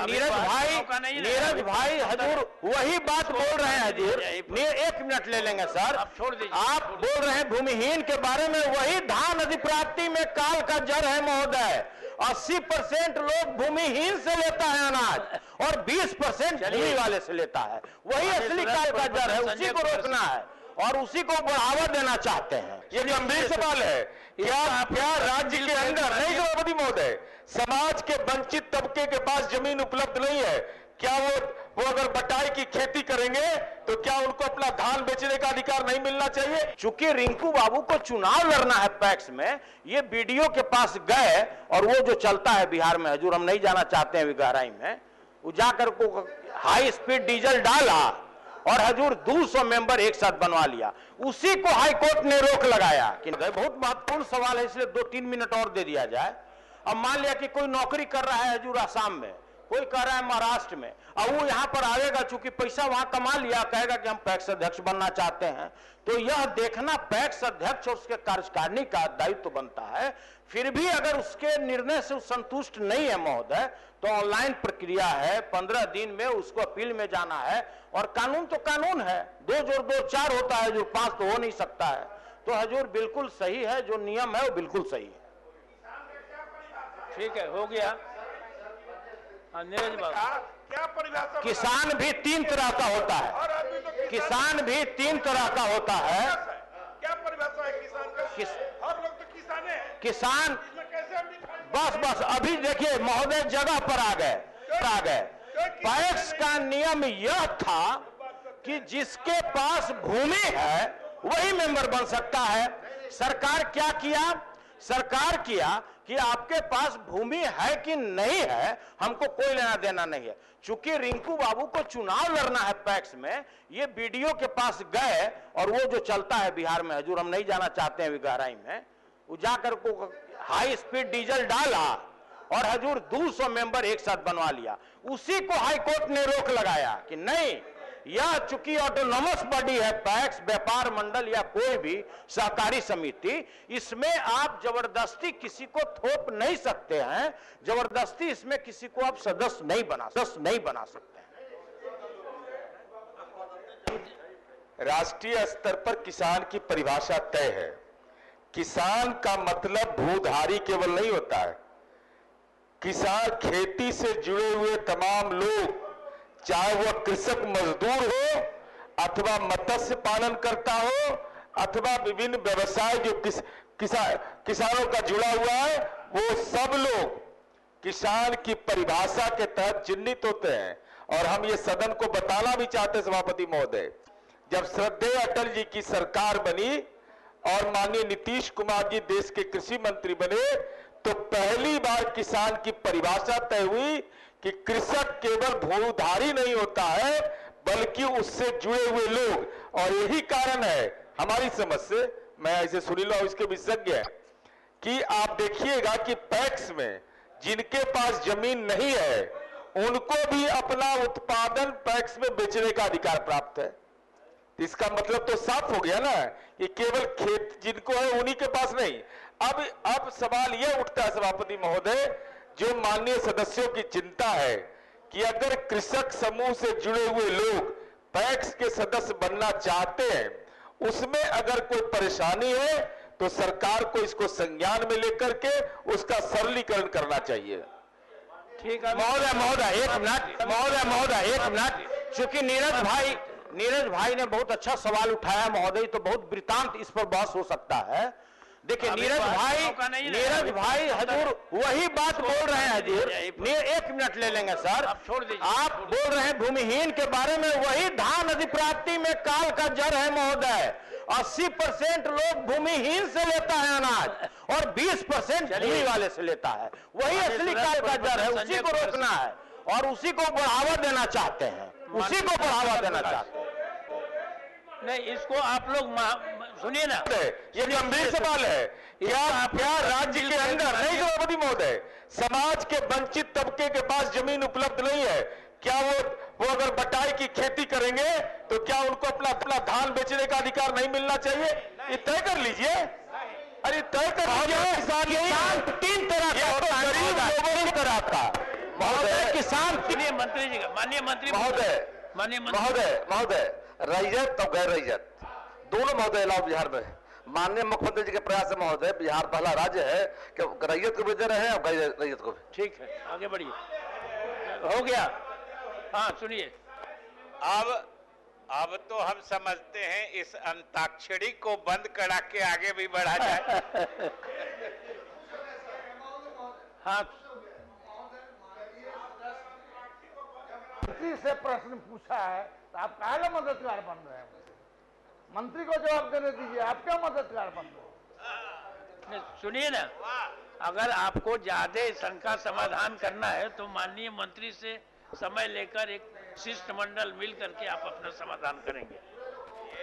नीरज भाई हजूर वही बात बोल रहे हैं हजूर। 1 मिनट ले लेंगे सर। आप बोल रहे हैं भूमिहीन के बारे में, वही धान अधिप्राप्ति में काल का जड़ है महोदय। 80% लोग भूमिहीन से लेता है अनाज और 20% भूमि वाले से लेता है। वही असली काल का जड़ है, उसी को रोकना है और उसी को बढ़ावा देना चाहते हैं। ये गंभीर सवाल है। क्या राज्य के अंदर नहीं सभापति महोदय, समाज के वंचित तबके के पास जमीन उपलब्ध नहीं है, क्या वो अगर बटाई की खेती करेंगे तो क्या उनको अपना धान बेचने का अधिकार नहीं मिलना चाहिए? चूंकि रिंकू बाबू को चुनाव लड़ना है पैक्स में, ये बीडीओ के पास गए और वो जो चलता है बिहार में हजूर, हम नहीं जाना चाहते हैं गहराई में, वो जाकर को हाई स्पीड डीजल डाला और हजूर 200 मेंबर एक साथ बनवा लिया। उसी को हाई कोर्ट ने रोक लगाया कि बहुत महत्वपूर्ण सवाल है, इसलिए 2-3 मिनट और दे दिया जाए। अब मान लिया कि कोई नौकरी कर रहा है हजूर आसाम में, कोई कर रहा है महाराष्ट्र में, अब वो यहां पर आएगा, चूंकि पैसा वहां कमा लिया, कहेगा कि हम पैक्स अध्यक्ष बनना चाहते हैं, तो यह देखना पैक्स अध्यक्ष और उसके कार्यकारिणी का दायित्व बनता है। फिर भी अगर उसके निर्णय से संतुष्ट नहीं है महोदय, तो ऑनलाइन प्रक्रिया है, 15 दिन में उसको अपील में जाना है और कानून तो कानून है, 2 जोड़ 2 4 होता है, जो 5 तो हो नहीं सकता है। तो हजूर बिल्कुल सही है, जो नियम है वो बिल्कुल सही है। ठीक है, हो गया। नीरज बाबू, क्या परिभाषा? किसान भी 3 तरह का होता है, किसान भी 3 तरह का होता है। क्या परिभाषा है किसान का? हर लोग तो किसान है। किसान कैसे बस अभी देखिए महोदय जगह पर आ गए। पैक्स का नियम यह था कि जिसके पास भूमि है वही मेंबर बन सकता है। सरकार क्या किया? सरकार किया कि आपके पास भूमि है कि नहीं है हमको कोई लेना देना नहीं है। चूंकि रिंकू बाबू को चुनाव लड़ना है पैक्स में, ये बीडीओ के पास गए और वो जो चलता है बिहार में हजूर, हम नहीं जाना चाहते हैं गहराई में, वो जाकर को हाई स्पीड डीजल डाला और हजूर 200 मेंबर एक साथ बनवा लिया। उसी को हाई कोर्ट ने रोक लगाया कि नहीं, यह चूंकि ऑटोनोमस बॉडी है पैक्स, व्यापार मंडल या कोई भी सहकारी समिति, इसमें आप जबरदस्ती किसी को थोप नहीं सकते हैं, जबरदस्ती इसमें किसी को आप सदस्य नहीं बना सकते हैं। राष्ट्रीय स्तर पर किसान की परिभाषा तय है। किसान का मतलब भूधारी केवल नहीं होता है, किसान खेती से जुड़े हुए तमाम लोग, चाहे वह कृषक मजदूर हो अथवा मत्स्य पालन करता हो अथवा विभिन्न व्यवसाय जो किसानों का जुड़ा हुआ है, वो सब लोग किसान की परिभाषा के तहत चिन्हित होते हैं। और हम ये सदन को बताना भी चाहते सभापति महोदय, जब श्रद्धेय अटल जी की सरकार बनी और माननीय नीतीश कुमार जी देश के कृषि मंत्री बने, तो पहली बार किसान की परिभाषा तय हुई कि कृषक केवल भूधारी नहीं होता है बल्कि उससे जुड़े हुए लोग। और यही कारण है हमारी समझ से, मैं ऐसे सुनील और इसके विशेषज्ञ हैं, कि आप देखिएगा कि पैक्स में जिनके पास जमीन नहीं है उनको भी अपना उत्पादन पैक्स में बेचने का अधिकार प्राप्त है। इसका मतलब तो साफ हो गया ना कि केवल खेत जिनको है उन्हीं के पास नहीं। अब सवाल यह उठता है सभापति महोदय, जो माननीय सदस्यों की चिंता है कि अगर कृषक समूह से जुड़े हुए लोग पैक्स के सदस्य बनना चाहते हैं, उसमें अगर कोई परेशानी है तो सरकार को इसको संज्ञान में लेकर के उसका सरलीकरण करना चाहिए। ठीक है महोदय एक मिनट, चूंकि नीरज भाई ने बहुत अच्छा सवाल उठाया महोदय, तो बहुत वृतांत इस पर बहस हो सकता है। देखिए नीरज भाई हजूर वही बात बोल रहे हैं हजूर। 1 मिनट ले लेंगे सर। आप बोल रहे हैं भूमिहीन के बारे में, वही धान अधिप्राप्ति में काल का जड़ है महोदय। 80% लोग भूमिहीन से लेता है अनाज और 20% भूमि वाले से लेता है। वही असली काल का जड़ है, उसी को रोकना है और उसी को बढ़ावा देना चाहते हैं, नहीं, इसको आप लोग सुनिए ना, ये गंभीर सवाल है। क्या राज्य के अंदर नहीं सभापति महोदय, समाज के वंचित तबके के पास जमीन उपलब्ध नहीं है, क्या वो अगर बटाई की खेती करेंगे तो क्या उनको अपना धान बेचने का अधिकार नहीं मिलना चाहिए? ये तय कर लीजिए। अरे तय कर लीजिए। 3 तरह का, गरीब लोगों की तरह का महोदय किसान सुनिए मंत्री जी का, माननीय मंत्री माननीय मंत्री महोदय रैयत और गैर रैयत दोनों महोदय अलाव बिहार में है। माननीय मुख्यमंत्री जी के प्रयास से महोदय बिहार पहला राज्य है कि रैयत को भी दे रहे हैं और गैर रैयत को भी। ठीक है, आगे बढ़िए। हो गया। हाँ सुनिए। अब तो हम समझते हैं इस अंताक्षरी को बंद करा के आगे भी बढ़ा जाए। हाँ मंत्री से प्रश्न पूछा है तो आप काहे मददगार बन रहे हैं? मंत्री को जवाब देने दीजिए, आप क्या मददगार बन रहे हैं? सुनिए ना, अगर आपको ज्यादा शंका समाधान करना है तो माननीय मंत्री से समय लेकर एक शिष्टमंडल मिल करके आप अपना समाधान करेंगे।